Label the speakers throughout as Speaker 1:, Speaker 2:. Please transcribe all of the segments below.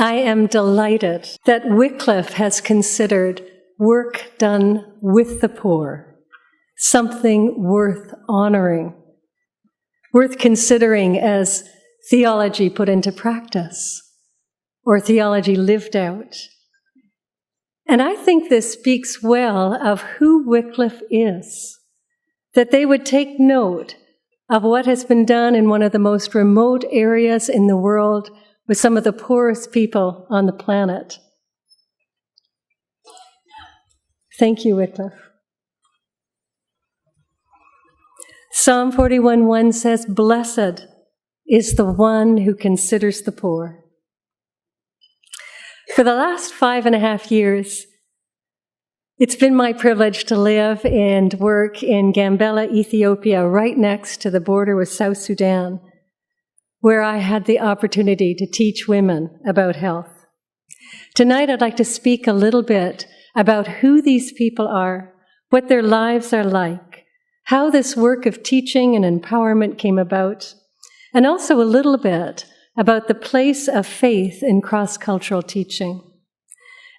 Speaker 1: I am delighted that Wycliffe has considered work done with the poor something worth honoring, worth considering as theology put into practice or theology lived out. And I think this speaks well of who Wycliffe is, that they would take note of what has been done in one of the most remote areas in the world with some of the poorest people on the planet. Thank you, Wycliffe. Psalm 41:1 says, "Blessed is the one who considers the poor." For the last 5.5 years, it's been my privilege to live and work in Gambela, Ethiopia, right next to the border with South Sudan, where I had the opportunity to teach women about health. Tonight, I'd like to speak a little bit about who these people are, what their lives are like, how this work of teaching and empowerment came about, and also a little bit about the place of faith in cross-cultural teaching.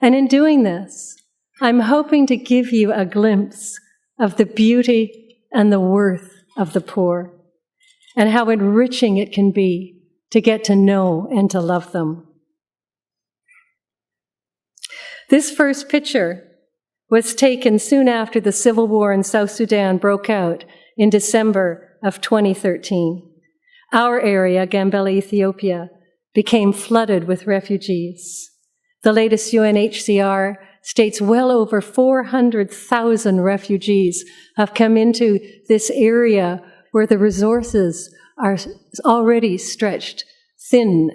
Speaker 1: And in doing this, I'm hoping to give you a glimpse of the beauty and the worth of the poor, and how enriching it can be to get to know and to love them. This first picture was taken soon after the civil war in South Sudan broke out in December of 2013. Our area, Gambela, Ethiopia, became flooded with refugees. The latest UNHCR states well over 400,000 refugees have come into this area where the resources are already stretched thin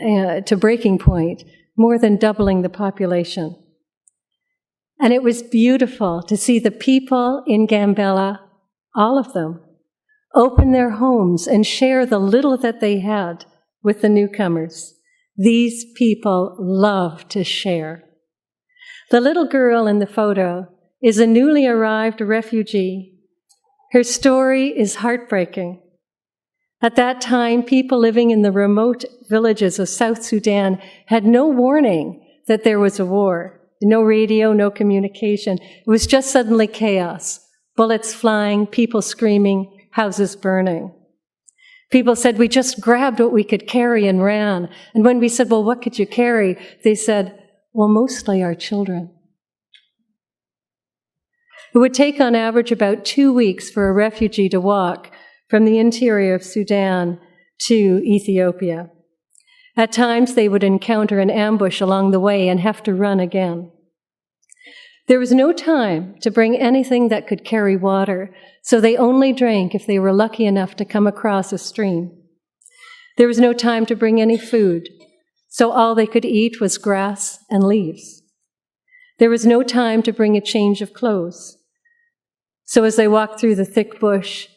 Speaker 1: to breaking point, more than doubling the population. And it was beautiful to see the people in Gambela, all of them, open their homes and share the little that they had with the newcomers. These people love to share. The little girl in the photo is a newly arrived refugee. Her story is heartbreaking. At that time, people living in the remote villages of South Sudan had no warning that there was a war. No radio, no communication. It was just suddenly chaos. Bullets flying, people screaming, houses burning. People said, we just grabbed what we could carry and ran. And when we said, well, what could you carry? They said, well, mostly our children. It would take on average about 2 weeks for a refugee to walk from the interior of Sudan to Ethiopia. At times, they would encounter an ambush along the way and have to run again. There was no time to bring anything that could carry water, so they only drank if they were lucky enough to come across a stream. There was no time to bring any food, so all they could eat was grass and leaves. There was no time to bring a change of clothes. So as they walked through the thick bush,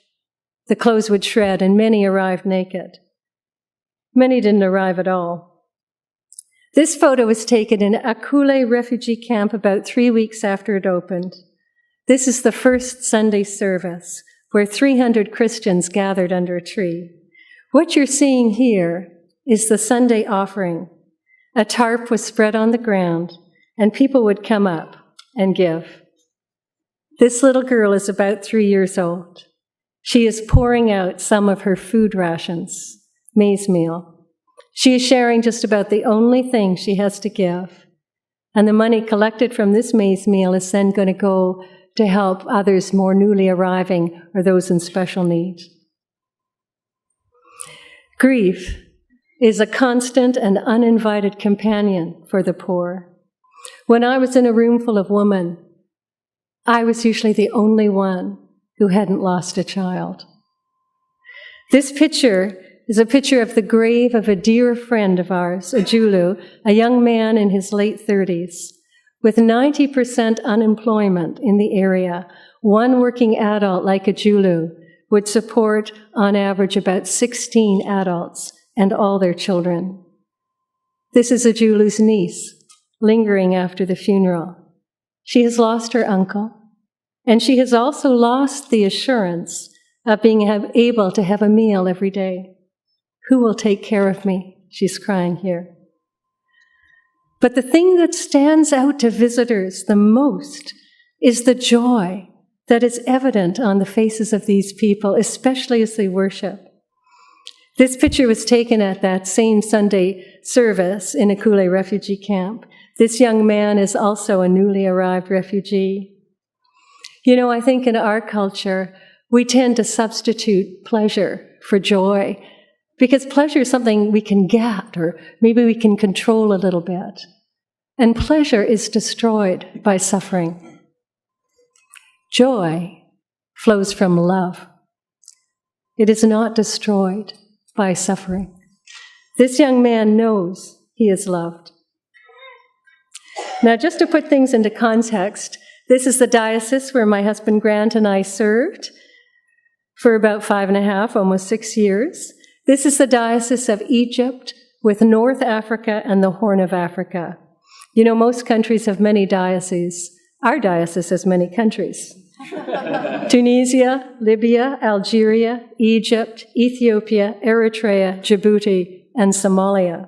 Speaker 1: the clothes would shred, and many arrived naked. Many didn't arrive at all. This photo was taken in Akule refugee camp about 3 weeks after it opened. This is the first Sunday service where 300 Christians gathered under a tree. What you're seeing here is the Sunday offering. A tarp was spread on the ground, and people would come up and give. This little girl is about 3 years old. She is pouring out some of her food rations. Maize meal. She is sharing just about the only thing she has to give. And the money collected from this maize meal is then going to go to help others more newly arriving or those in special need. Grief is a constant and uninvited companion for the poor. When I was in a room full of women, I was usually the only one who hadn't lost a child. This picture is a picture of the grave of a dear friend of ours, a Julu, a young man in his late 30s. With 90% unemployment in the area, one working adult like a Julu would support, on average, about 16 adults and all their children. This is a Julu's niece, lingering after the funeral. She has lost her uncle, and she has also lost the assurance of being able to have a meal every day. Who will take care of me? She's crying here. But the thing that stands out to visitors the most is the joy that is evident on the faces of these people, especially as they worship. This picture was taken at that same Sunday service in a Kule refugee camp. This young man is also a newly arrived refugee. You know, I think in our culture, we tend to substitute pleasure for joy, because pleasure is something we can get, or maybe we can control a little bit. And pleasure is destroyed by suffering. Joy flows from love. It is not destroyed by suffering. This young man knows he is loved. Now, just to put things into context, this is the diocese where my husband Grant and I served for about 5.5, almost 6 years. This is the diocese of Egypt with North Africa and the Horn of Africa. You know, most countries have many dioceses. Our diocese has many countries. Tunisia, Libya, Algeria, Egypt, Ethiopia, Eritrea, Djibouti, and Somalia.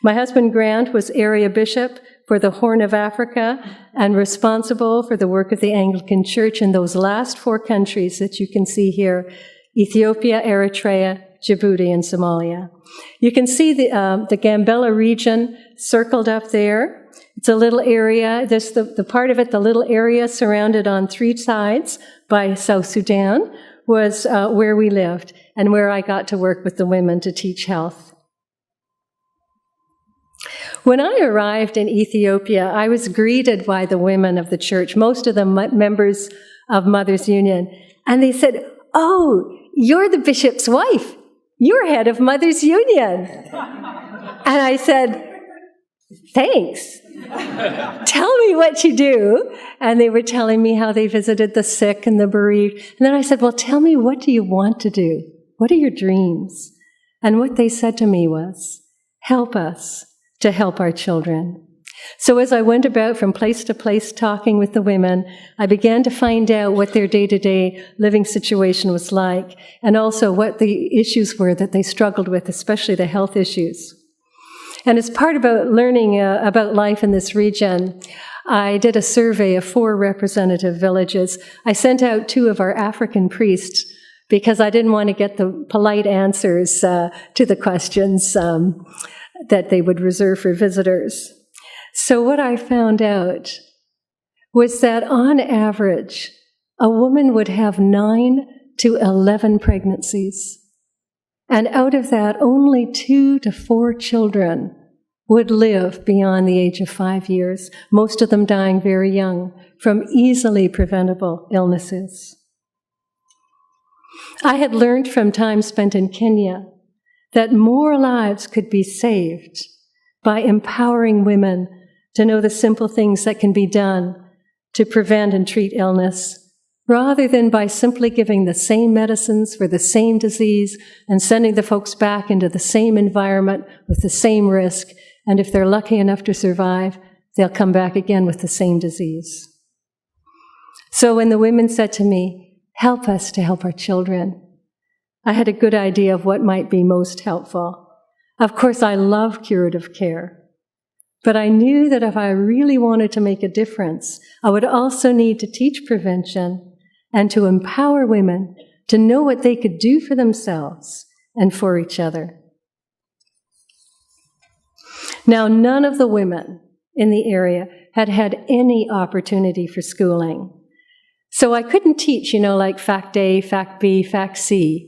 Speaker 1: My husband Grant was area bishop for the Horn of Africa and responsible for the work of the Anglican Church in those last 4 countries that you can see here: Ethiopia, Eritrea, Djibouti, and Somalia. You can see the Gambela region circled up there. It's a little area. This the part of it, the little area surrounded on 3 sides by South Sudan, was where we lived and where I got to work with the women to teach health. When I arrived in Ethiopia, I was greeted by the women of the church, most of them members of Mothers Union, and they said, "Oh, you're the bishop's wife. You're head of Mothers Union." And I said, "Thanks. Tell me what you do." And they were telling me how they visited the sick and the bereaved. And then I said, "Well, tell me, what do you want to do? What are your dreams?" And what they said to me was, "Help us to help our children." So as I went about from place to place talking with the women, I began to find out what their day-to-day living situation was like, and also what the issues were that they struggled with, especially the health issues. And as part of learning about life in this region, I did a survey of 4 representative villages. I sent out 2 of our African priests because I didn't want to get the polite answers to the questions that they would reserve for visitors. So what I found out was that on average, a woman would have 9 to 11 pregnancies. And out of that, only 2 to 4 children would live beyond the age of 5 years, most of them dying very young from easily preventable illnesses. I had learned from time spent in Kenya that more lives could be saved by empowering women to know the simple things that can be done to prevent and treat illness, rather than by simply giving the same medicines for the same disease and sending the folks back into the same environment with the same risk, and if they're lucky enough to survive, they'll come back again with the same disease. So when the women said to me, "Help us to help our children," I had a good idea of what might be most helpful. Of course, I love curative care, but I knew that if I really wanted to make a difference, I would also need to teach prevention and to empower women to know what they could do for themselves and for each other. Now, none of the women in the area had had any opportunity for schooling. So I couldn't teach, like Fact A, Fact B, Fact C.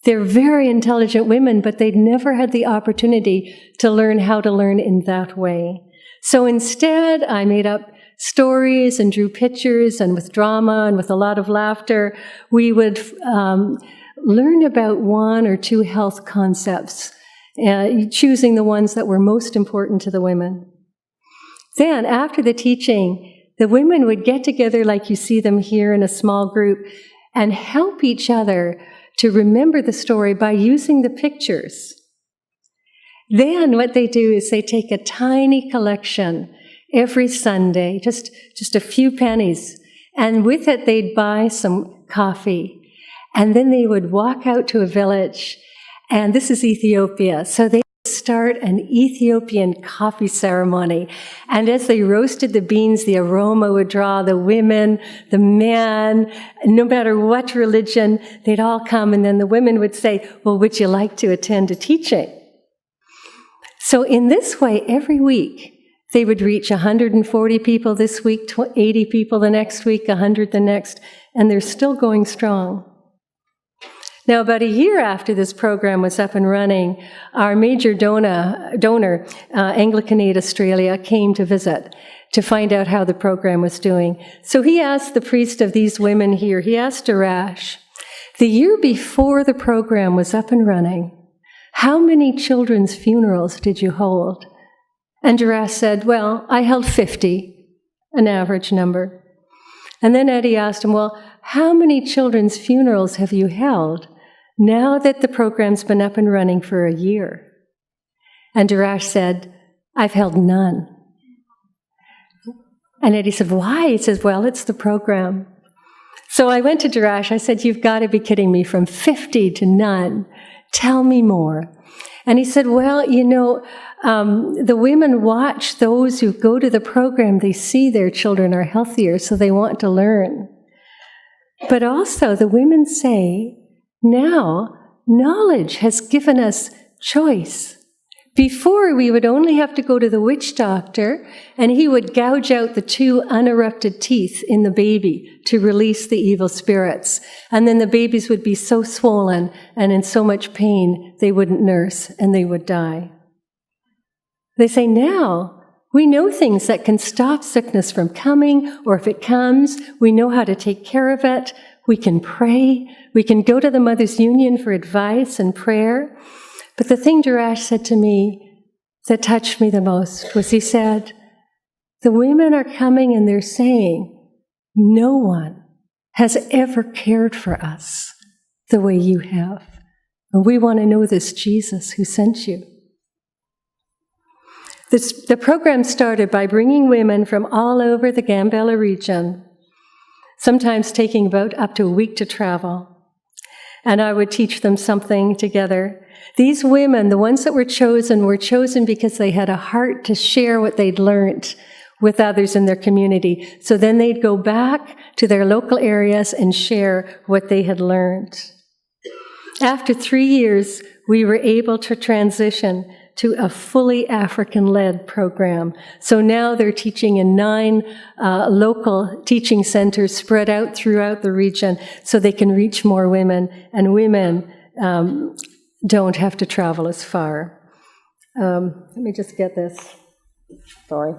Speaker 1: They're very intelligent women, but they'd never had the opportunity to learn how to learn in that way. So instead, I made up stories and drew pictures, and with drama and with a lot of laughter, we would learn about 1 or 2 health concepts, choosing the ones that were most important to the women. Then, after the teaching, the women would get together like you see them here in a small group and help each other to remember the story by using the pictures. Then what they do is they take a tiny collection every Sunday, just a few pennies, and with it they'd buy some coffee. And then they would walk out to a village, and this is Ethiopia, so they start an Ethiopian coffee ceremony. And as they roasted the beans, the aroma would draw the women, the men, no matter what religion, they'd all come. And then the women would say, well, would you like to attend a teaching? So in this way, every week, they would reach 140 people this week, 80 people the next week, 100 the next, and they're still going strong. Now, about a year after this program was up and running, our major donor, Anglican Aid Australia, came to visit to find out how the program was doing. So he asked the priest of these women here, he asked Darash, the year before the program was up and running, how many children's funerals did you hold? And Darash said, well, I held 50, an average number. And then Eddie asked him, well, how many children's funerals have you held now that the program's been up and running for a year? And Darash said, I've held none. And Eddie said, why? He says, well, it's the program. So I went to Darash. I said, you've got to be kidding me, from 50 to none. Tell me more. And he said, well, you know, the women watch those who go to the program. They see their children are healthier, so they want to learn. But also the women say, now knowledge has given us choice. Before, we would only have to go to the witch doctor, and he would gouge out the 2 unerupted teeth in the baby to release the evil spirits. And then the babies would be so swollen and in so much pain, they wouldn't nurse and they would die. They say, now we know things that can stop sickness from coming, or if it comes, we know how to take care of it. We can pray. We can go to the Mothers' Union for advice and prayer. But the thing Darash said to me that touched me the most was he said, the women are coming and they're saying, no one has ever cared for us the way you have. And we want to know this Jesus who sent you. The program started by bringing women from all over the Gambella region, sometimes taking about up to a week to travel. And I would teach them something together. These women, the ones that were chosen because they had a heart to share what they'd learned with others in their community. So then they'd go back to their local areas and share what they had learned. After 3 years, we were able to transition to a fully African-led program. So now they're teaching in 9 local teaching centers spread out throughout the region so they can reach more women, and women don't have to travel as far. Let me just get this. Sorry.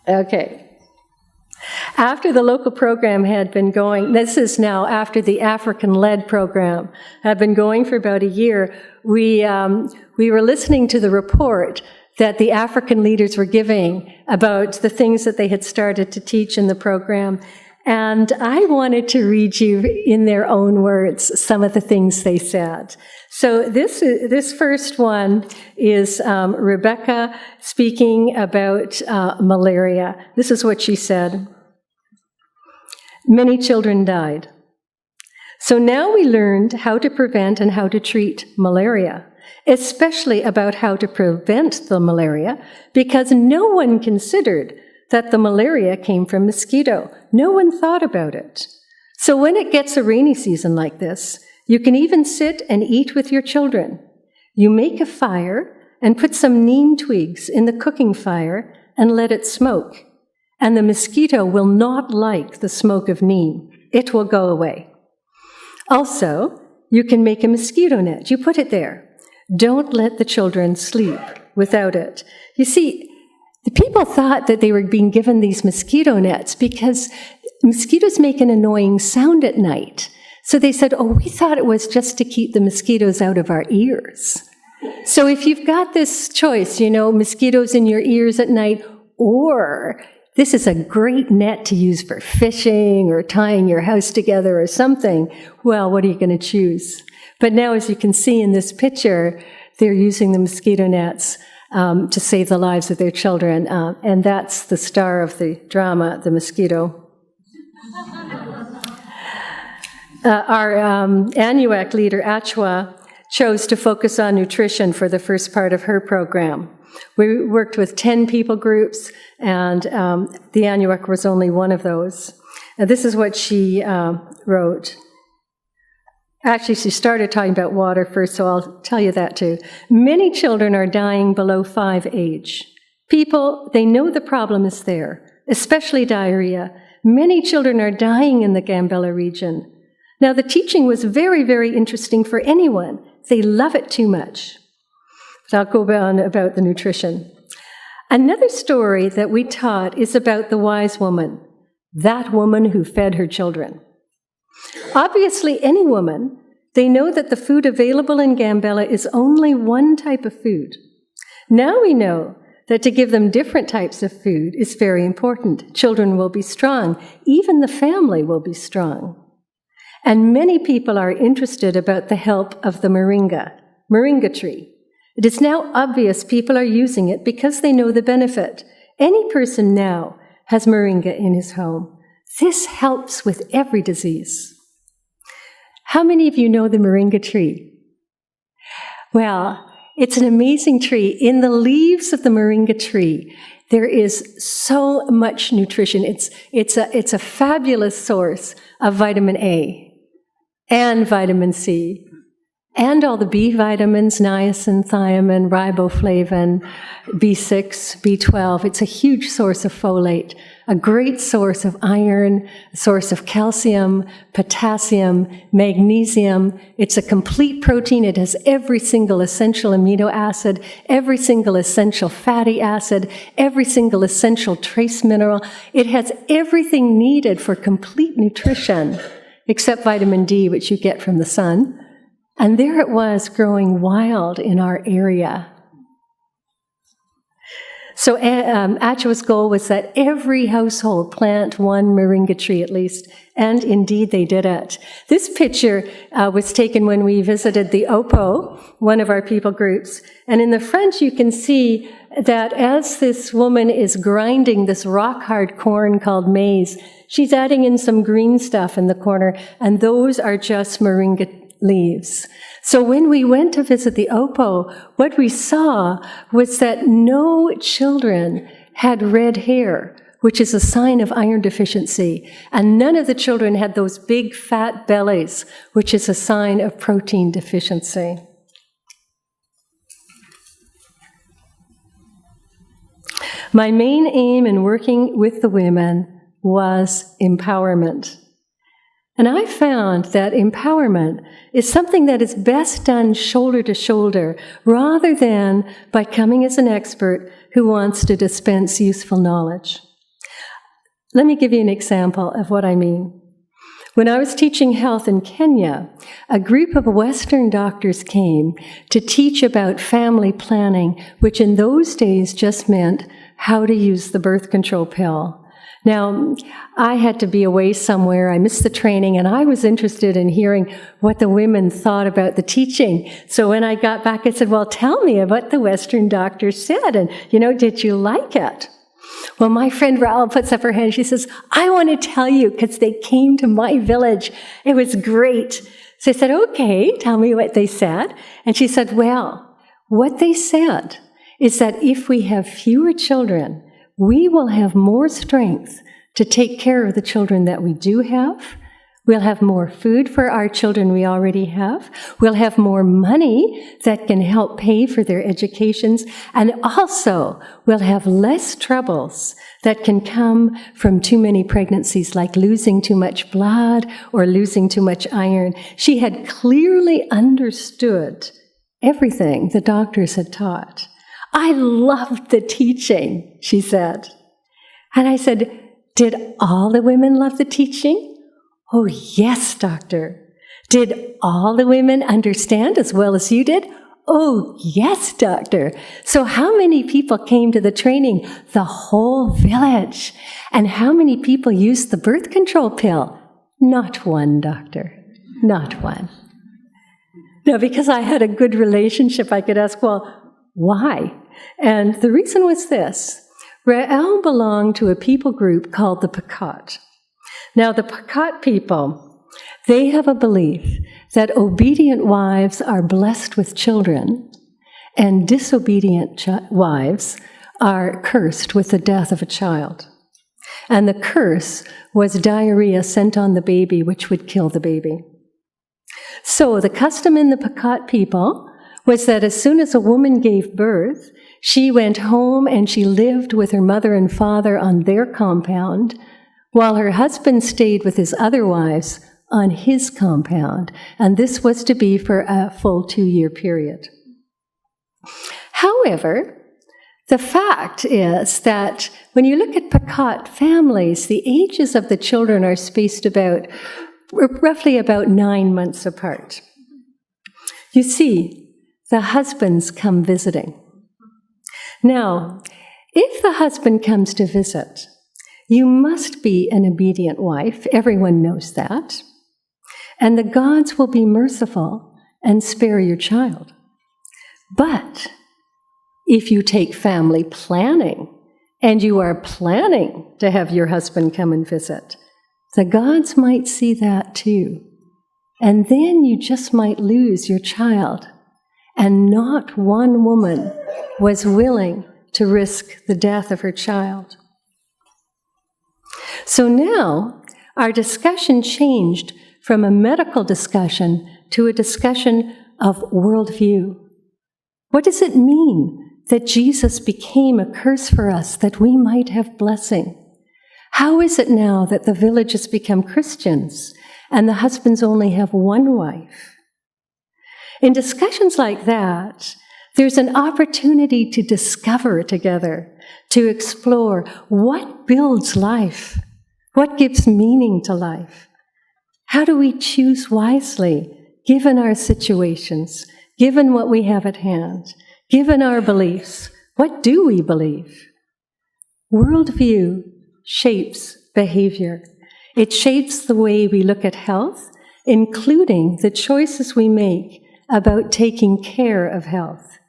Speaker 1: Okay. After the local program had been going, this is now after the African-led program had been going for about a year, we were listening to the report that the African leaders were giving about the things that they had started to teach in the program. And I wanted to read you in their own words some of the things they said. So this first one is Rebecca speaking about malaria. This is what she said. Many children died. So now we learned how to prevent and how to treat malaria, especially about how to prevent the malaria, because no one considered that the malaria came from mosquito. No one thought about it. So when it gets a rainy season like this, you can even sit and eat with your children. You make a fire and put some neem twigs in the cooking fire and let it smoke. And the mosquito will not like the smoke of neem. It will go away. Also, you can make a mosquito net. You put it there. Don't let the children sleep without it. You see, the people thought that they were being given these mosquito nets because mosquitoes make an annoying sound at night. So they said, oh, we thought it was just to keep the mosquitoes out of our ears. So if you've got this choice, mosquitoes in your ears at night, or this is a great net to use for fishing or tying your house together or something, well, what are you going to choose? But now, as you can see in this picture, they're using the mosquito nets to save the lives of their children. And that's the star of the drama, The Mosquito. Our Anuak leader, Achwa, chose to focus on nutrition for the first part of her program. We worked with 10 people groups, and the Anuak was only one of those. This is what she wrote. Actually, she started talking about water first, so I'll tell you that too. Many children are dying below 5 age. People, they know the problem is there, especially diarrhea. Many children are dying in the Gambella region. Now, the teaching was very, very interesting for anyone. They love it too much. But I'll go on about the nutrition. Another story that we taught is about the wise woman, that woman who fed her children. Obviously, any woman, they know that the food available in Gambella is only one type of food. Now we know that to give them different types of food is very important. Children will be strong. Even the family will be strong. And many people are interested about the help of the moringa tree. It is now obvious people are using it because they know the benefit. Any person now has moringa in his home. This helps with every disease. How many of you know the moringa tree? Well, it's an amazing tree. In the leaves of the moringa tree, there is so much nutrition. It's a fabulous source of vitamin A and vitamin C and all the B vitamins, niacin, thiamine, riboflavin, B6, B12. It's a huge source of folate, a great source of iron, a source of calcium, potassium, magnesium. It's a complete protein. It has every single essential amino acid, every single essential fatty acid, every single essential trace mineral. It has everything needed for complete nutrition, except vitamin D, which you get from the sun. And there it was growing wild in our area. So Achwa's goal was that every household plant one moringa tree at least, and indeed they did it. This picture was taken when we visited the Opo, one of our people groups, and in the front you can see that as this woman is grinding this rock-hard corn called maize, she's adding in some green stuff in the corner, and those are just moringa leaves. So when we went to visit the Opo, what we saw was that no children had red hair, which is a sign of iron deficiency, and none of the children had those big fat bellies, which is a sign of protein deficiency. My main aim in working with the women was empowerment. And I found that empowerment is something that is best done shoulder to shoulder, rather than by coming as an expert who wants to dispense useful knowledge. Let me give you an example of what I mean. When I was teaching health in Kenya, a group of Western doctors came to teach about family planning, which in those days just meant how to use the birth control pill. Now, I had to be away somewhere. I missed the training, and I was interested in hearing what the women thought about the teaching. So when I got back, I said, well, tell me what the Western doctors said, and, did you like it? Well, my friend Raoul puts up her hand. She says, I want to tell you, because they came to my village. It was great. So I said, okay, tell me what they said. And she said, well, what they said is that if we have fewer children, we will have more strength to take care of the children that we do have. We'll have more food for our children we already have. We'll have more money that can help pay for their educations. And also, we'll have less troubles that can come from too many pregnancies, like losing too much blood or losing too much iron. She had clearly understood everything the doctors had taught. I loved the teaching, she said. And I said, did all the women love the teaching? Oh, yes, doctor. Did all the women understand as well as you did? Oh, yes, doctor. So how many people came to the training? The whole village. And how many people used the birth control pill? Not one, doctor. Not one. Now, because I had a good relationship, I could ask, well, why? And the reason was this. Rael belonged to a people group called the Pakat. Now, the Pakat people, They have a belief that obedient wives are blessed with children and disobedient wives are cursed with the death of a child. And the curse was diarrhea sent on the baby, which would kill the baby. So the custom in the Pequot people was that as soon as a woman gave birth, she went home and she lived with her mother and father on their compound, while her husband stayed with his other wives on his compound. And this was to be for a full 2-year period. However, the fact is that when you look at Pequot families, the ages of the children are spaced about roughly about 9 months apart. You see, the husbands come visiting. Now, if the husband comes to visit, you must be an obedient wife. Everyone knows that. And the gods will be merciful and spare your child. But if you take family planning and you are planning to have your husband come and visit, the gods might see that too. And then you just might lose your child. And not one woman was willing to risk the death of her child. So now our discussion changed from a medical discussion to a discussion of worldview. What does it mean that Jesus became a curse for us that we might have blessing? How is it now that the villages become Christians and the husbands only have one wife? In discussions like that, there's an opportunity to discover together, to explore what builds life, what gives meaning to life. How do we choose wisely, given our situations, given what we have at hand, given our beliefs? What do we believe? Worldview shapes behavior. It shapes the way we look at health, including the choices we make about taking care of health.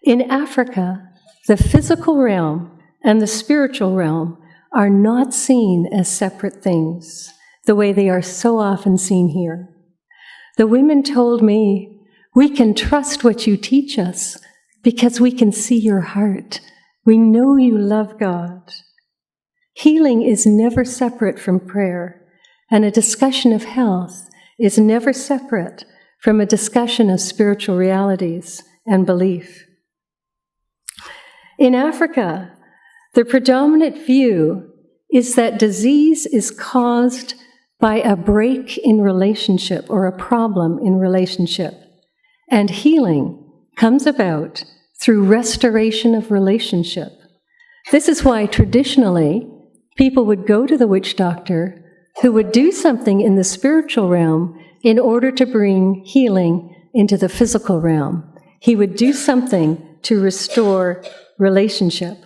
Speaker 1: In Africa, the physical realm and the spiritual realm are not seen as separate things, the way they are so often seen here. The women told me, "We can trust what you teach us because we can see your heart. We know you love God." Healing is never separate from prayer, and a discussion of health is never separate from a discussion of spiritual realities and belief. In Africa, the predominant view is that disease is caused by a break in relationship or a problem in relationship, and healing comes about through restoration of relationship. This is why traditionally people would go to the witch doctor who would do something in the spiritual realm in order to bring healing into the physical realm. He would do something to restore relationship.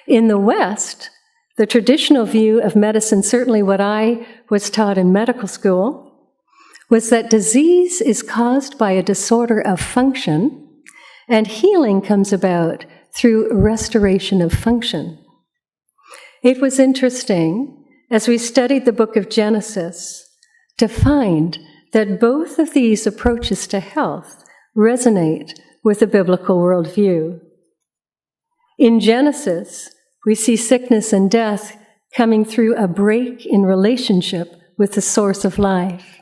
Speaker 1: In the West, the traditional view of medicine, certainly what I was taught in medical school, was that disease is caused by a disorder of function, and healing comes about through restoration of function. It was interesting, as we studied the book of Genesis, to find that both of these approaches to health resonate with the biblical worldview. In Genesis, we see sickness and death coming through a break in relationship with the source of life.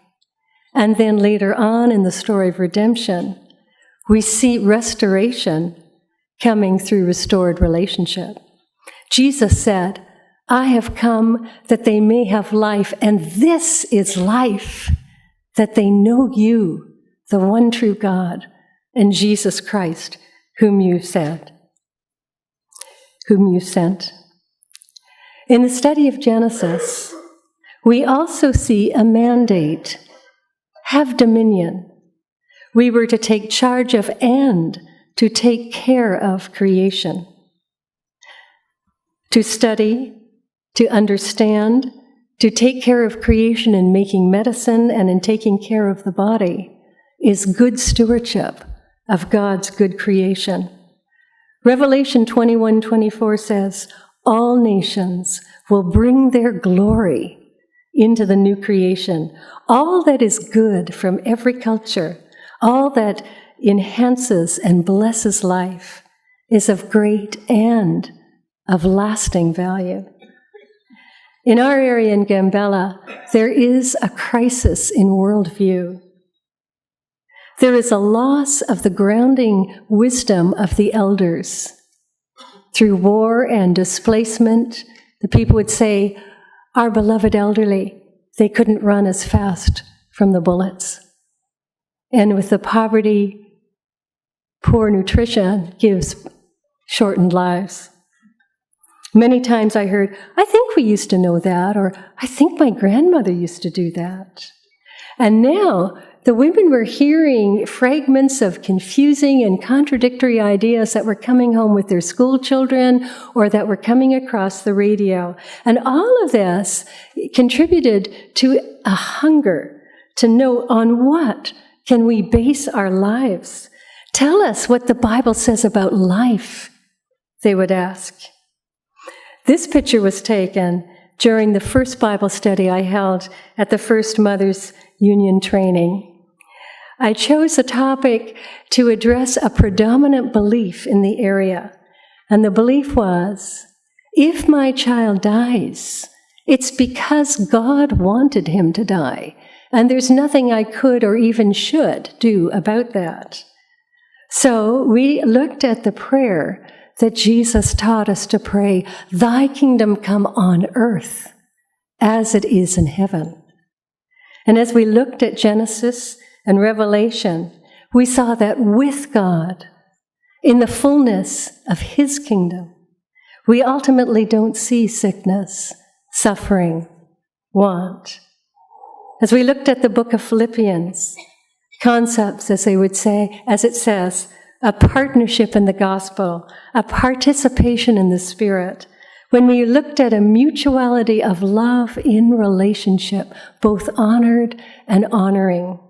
Speaker 1: And then later on in the story of redemption, we see restoration coming through restored relationship. Jesus said, "I have come that they may have life, and this is life, that they know you, the one true God, and Jesus Christ, whom you sent." In the study of Genesis, we also see a mandate: have dominion. We were to take charge of and to take care of creation. To study, to understand, to take care of creation in making medicine and in taking care of the body is good stewardship of God's good creation. Revelation 21:24 says, "All nations will bring their glory into the new creation. All that is good from every culture, all that enhances and blesses life, is of great and of lasting value. In our area in Gambella, there is a crisis in worldview. There is a loss of the grounding wisdom of the elders. Through war and displacement, the people would say, our beloved elderly, they couldn't run as fast from the bullets. And with the poverty, poor nutrition gives shortened lives. Many times I heard, I think we used to know that, or I think my grandmother used to do that. And now the women were hearing fragments of confusing and contradictory ideas that were coming home with their school children or that were coming across the radio. And all of this contributed to a hunger to know on what can we base our lives. Tell us what the Bible says about life, they would ask. This picture was taken during the first Bible study I held at the First Mothers Union training. I chose a topic to address a predominant belief in the area, and the belief was, if my child dies, it's because God wanted him to die, and there's nothing I could or even should do about that. So we looked at the prayer that Jesus taught us to pray, thy kingdom come on earth as it is in heaven. And as we looked at Genesis and Revelation, we saw that with God, in the fullness of his kingdom, we ultimately don't see sickness, suffering, want. As we looked at the book of Philippians, concepts, as they would say, as it says, a partnership in the gospel, a participation in the Spirit. When we looked at a mutuality of love in relationship, both honored and honoring,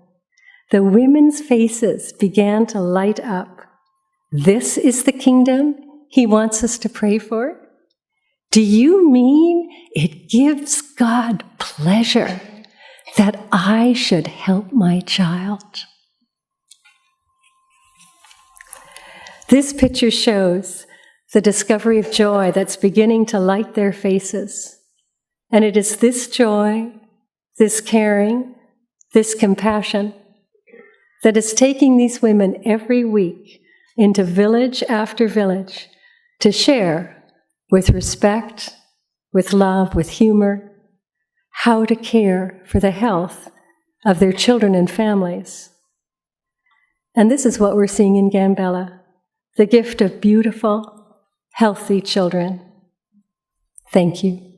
Speaker 1: the women's faces began to light up. This is the kingdom he wants us to pray for? Do you mean it gives God pleasure that I should help my child? This picture shows the discovery of joy that's beginning to light their faces. And it is this joy, this caring, this compassion that is taking these women every week into village after village to share with respect, with love, with humor, how to care for the health of their children and families. And this is what we're seeing in Gambella. The gift of beautiful, healthy children. Thank you.